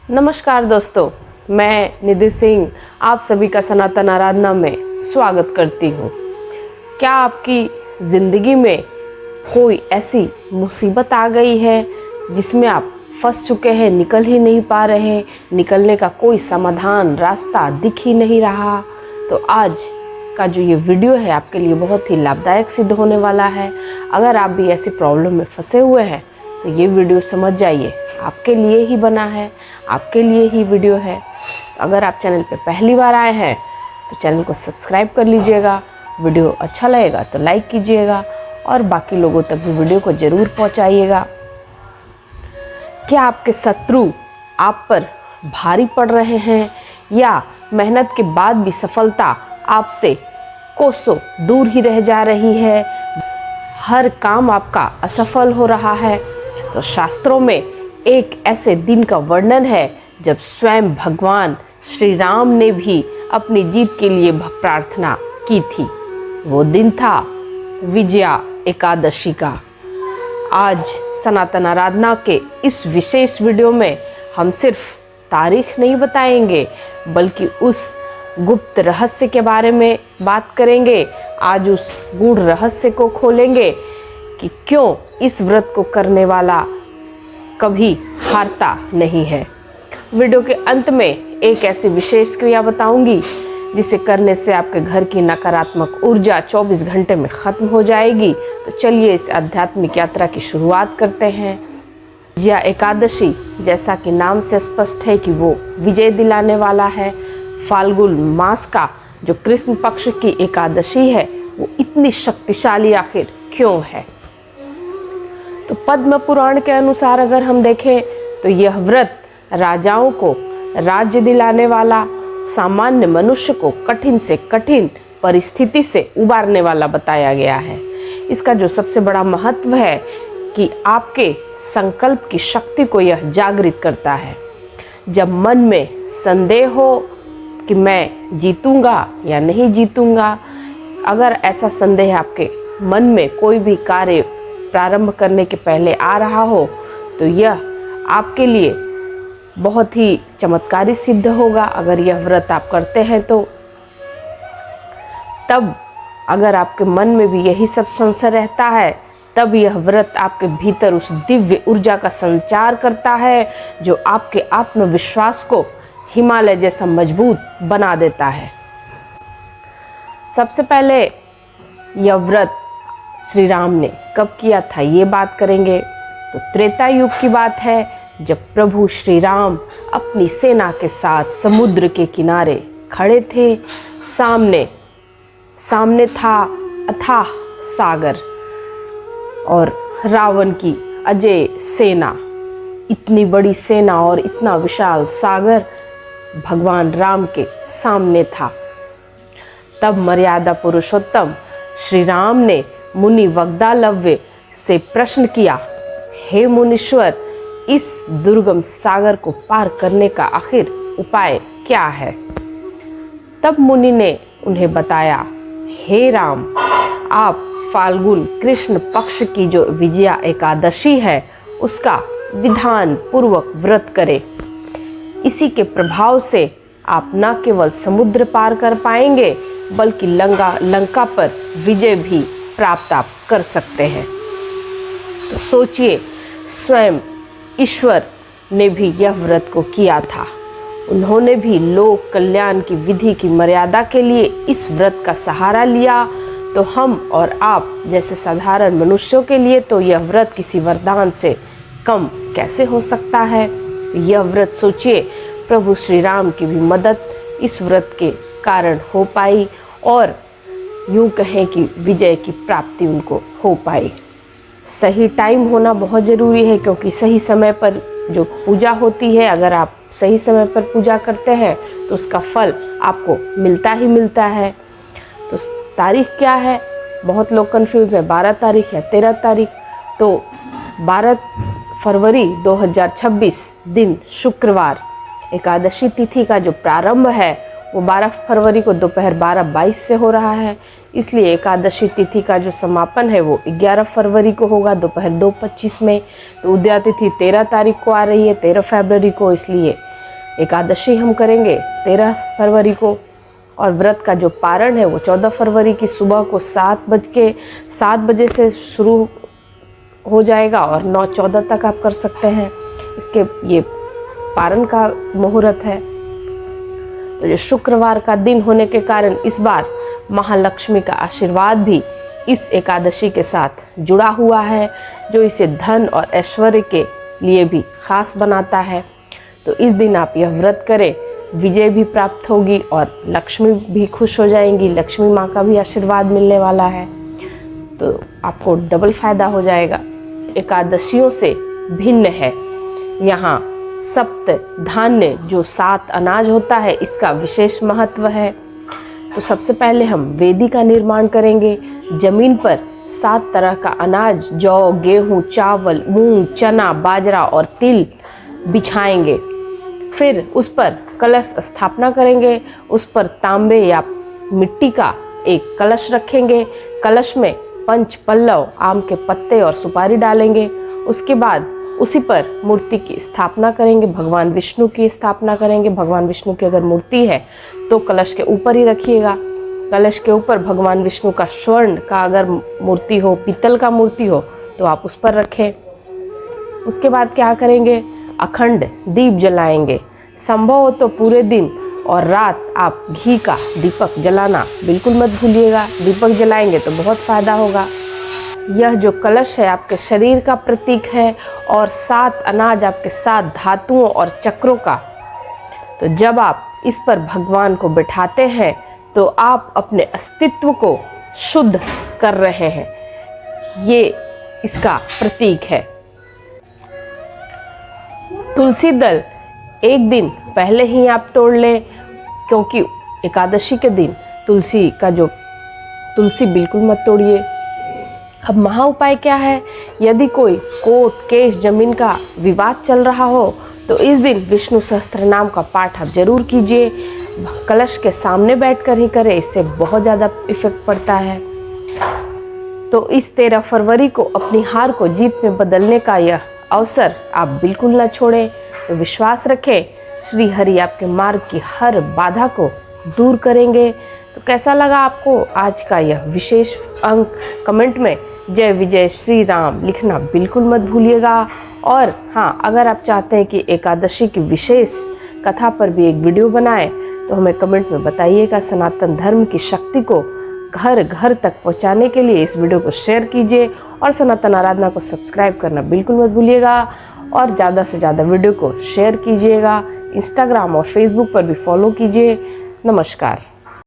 नमस्कार दोस्तों, मैं निधि सिंह आप सभी का सनातन आराधना में स्वागत करती हूँ। क्या आपकी ज़िंदगी में कोई ऐसी मुसीबत आ गई है जिसमें आप फंस चुके हैं, निकल ही नहीं पा रहे, निकलने का कोई समाधान रास्ता दिख ही नहीं रहा? तो आज का जो ये वीडियो है आपके लिए बहुत ही लाभदायक सिद्ध होने वाला है। अगर आप भी ऐसी प्रॉब्लम में फंसे हुए हैं तो ये वीडियो समझ जाइए, आपके लिए ही बना है, आपके लिए ही वीडियो है। अगर आप चैनल पर पहली बार आए हैं तो चैनल को सब्सक्राइब कर लीजिएगा, वीडियो अच्छा लगेगा तो लाइक कीजिएगा और बाकी लोगों तक भी वीडियो को ज़रूर पहुंचाइएगा। क्या आपके शत्रु आप पर भारी पड़ रहे हैं या मेहनत के बाद भी सफलता आपसे कोसों दूर ही रह जा रही है, हर काम आपका असफल हो रहा है? तो शास्त्रों में एक ऐसे दिन का वर्णन है जब स्वयं भगवान श्री राम ने भी अपनी जीत के लिए प्रार्थना की थी। वो दिन था विजया एकादशी का। आज सनातन आराधना के इस विशेष वीडियो में हम सिर्फ तारीख नहीं बताएंगे बल्कि उस गुप्त रहस्य के बारे में बात करेंगे। आज उस गूढ़ रहस्य को खोलेंगे कि क्यों इस व्रत को करने वाला कभी हारता नहीं है। वीडियो के अंत में एक ऐसी विशेष क्रिया बताऊंगी जिसे करने से आपके घर की नकारात्मक ऊर्जा 24 घंटे में खत्म हो जाएगी। तो चलिए इस आध्यात्मिक यात्रा की शुरुआत करते हैं। विजया एकादशी, जैसा कि नाम से स्पष्ट है कि वो विजय दिलाने वाला है। फाल्गुन मास का जो कृष्ण पक्ष की एकादशी है वो इतनी शक्तिशाली आखिर क्यों है? तो पद्म पुराण के अनुसार अगर हम देखें तो यह व्रत राजाओं को राज्य दिलाने वाला, सामान्य मनुष्य को कठिन से कठिन परिस्थिति से उबारने वाला बताया गया है। इसका जो सबसे बड़ा महत्व है कि आपके संकल्प की शक्ति को यह जागृत करता है। जब मन में संदेह हो कि मैं जीतूंगा या नहीं जीतूंगा, अगर ऐसा संदेह आपके मन में कोई भी कार्य प्रारंभ करने के पहले आ रहा हो तो यह आपके लिए बहुत ही चमत्कारी सिद्ध होगा। अगर यह व्रत आप करते हैं तो तब अगर आपके मन में भी यही सब संशय रहता है तब यह व्रत आपके भीतर उस दिव्य ऊर्जा का संचार करता है जो आपके आत्मविश्वास को हिमालय जैसा मजबूत बना देता है। सबसे पहले यह व्रत श्री राम ने कब किया था ये बात करेंगे। तो त्रेता युग की बात है जब प्रभु श्री राम अपनी सेना के साथ समुद्र के किनारे खड़े थे। सामने था अथाह सागर और रावण की अजय सेना। इतनी बड़ी सेना और इतना विशाल सागर भगवान राम के सामने था। तब मर्यादा पुरुषोत्तम श्री राम ने मुनि वग्दालव्य से प्रश्न किया, हे मुनीश्वर, इस दुर्गम सागर को पार करने का आखिर उपाय क्या है? तब मुनि ने उन्हें बताया, हे राम, आप फाल्गुन कृष्ण पक्ष की जो विजया एकादशी है उसका विधान पूर्वक व्रत करें। इसी के प्रभाव से आप न केवल समुद्र पार कर पाएंगे बल्कि लंका पर विजय भी प्राप्त आप कर सकते हैं। तो सोचिए, स्वयं ईश्वर ने भी यह व्रत को किया था। उन्होंने भी लोक कल्याण की विधि की मर्यादा के लिए इस व्रत का सहारा लिया। तो हम और आप जैसे साधारण मनुष्यों के लिए तो यह व्रत किसी वरदान से कम कैसे हो सकता है? यह व्रत सोचिए, प्रभु श्री राम की भी मदद इस व्रत के कारण हो पाई और यूँ कहें कि विजय की प्राप्ति उनको हो पाई। सही टाइम होना बहुत ज़रूरी है क्योंकि सही समय पर जो पूजा होती है, अगर आप सही समय पर पूजा करते हैं तो उसका फल आपको मिलता ही मिलता है। तो तारीख क्या है? बहुत लोग कंफ्यूज है, 12 तारीख या 13 तारीख। तो 12 फरवरी 2026 दिन शुक्रवार एकादशी तिथि का जो प्रारंभ है वो 12 फरवरी को दोपहर 12:22 से हो रहा है। इसलिए एकादशी तिथि का जो समापन है वो 11 फरवरी को होगा दोपहर 2:25 में। तो उदया तिथि 13 तारीख को आ रही है, 13 फरवरी को। इसलिए एकादशी हम करेंगे 13 फरवरी को, और व्रत का जो पारण है वो 14 फरवरी की सुबह को 7 बजे से शुरू हो जाएगा और 9-14 तक आप कर सकते हैं। इसके ये पारण का मुहूर्त है। तो जो शुक्रवार का दिन होने के कारण इस बार महालक्ष्मी का आशीर्वाद भी इस एकादशी के साथ जुड़ा हुआ है, जो इसे धन और ऐश्वर्य के लिए भी खास बनाता है। तो इस दिन आप यह व्रत करें, विजय भी प्राप्त होगी और लक्ष्मी भी खुश हो जाएंगी, लक्ष्मी माँ का भी आशीर्वाद मिलने वाला है, तो आपको डबल फायदा हो जाएगा। एकादशियों से भिन्न है यहाँ सप्त धान्य, जो 7 अनाज होता है, इसका विशेष महत्व है। तो सबसे पहले हम वेदी का निर्माण करेंगे। जमीन पर 7 तरह का अनाज, जौ, गेहूँ, चावल, मूंग, चना, बाजरा और तिल बिछाएंगे। फिर उस पर कलश स्थापना करेंगे। उस पर तांबे या मिट्टी का एक कलश रखेंगे। कलश में पंच पल्लव, आम के पत्ते और सुपारी डालेंगे। उसके बाद उसी पर मूर्ति की स्थापना करेंगे, भगवान विष्णु की स्थापना करेंगे। भगवान विष्णु की अगर मूर्ति है तो कलश के ऊपर ही रखिएगा। कलश के ऊपर भगवान विष्णु का स्वर्ण का अगर मूर्ति हो, पीतल का मूर्ति हो तो आप उस पर रखें। उसके बाद क्या करेंगे, अखंड दीप जलाएंगे। संभव हो तो पूरे दिन और रात आप घी का दीपक जलाना बिल्कुल मत भूलिएगा। दीपक जलाएंगे तो बहुत फायदा होगा। यह जो कलश है आपके शरीर का प्रतीक है और 7 अनाज आपके 7 धातुओं और चक्रों का। तो जब आप इस पर भगवान को बिठाते हैं तो आप अपने अस्तित्व को शुद्ध कर रहे हैं, ये इसका प्रतीक है। तुलसी दल एक दिन पहले ही आप तोड़ लें, क्योंकि एकादशी के दिन तुलसी बिल्कुल मत तोड़िए। अब महा उपाय क्या है, यदि कोई कोर्ट केस जमीन का विवाद चल रहा हो तो इस दिन विष्णु सहस्त्र नाम का पाठ आप जरूर कीजिए। कलश के सामने बैठकर ही करें, इससे बहुत ज़्यादा इफेक्ट पड़ता है। तो इस 13 फरवरी को अपनी हार को जीत में बदलने का यह अवसर आप बिल्कुल न छोड़ें। तो विश्वास रखें, श्री हरि आपके मार्ग की हर बाधा को दूर करेंगे। तो कैसा लगा आपको आज का यह विशेष अंक, कमेंट में जय विजय श्री राम लिखना बिल्कुल मत भूलिएगा। और हाँ, अगर आप चाहते हैं कि एकादशी की विशेष कथा पर भी एक वीडियो बनाएं तो हमें कमेंट में बताइएगा। सनातन धर्म की शक्ति को घर घर तक पहुंचाने के लिए इस वीडियो को शेयर कीजिए और सनातन आराधना को सब्सक्राइब करना बिल्कुल मत भूलिएगा। और ज़्यादा से ज़्यादा वीडियो को शेयर कीजिएगा। इंस्टाग्राम और फेसबुक पर भी फॉलो कीजिए। नमस्कार।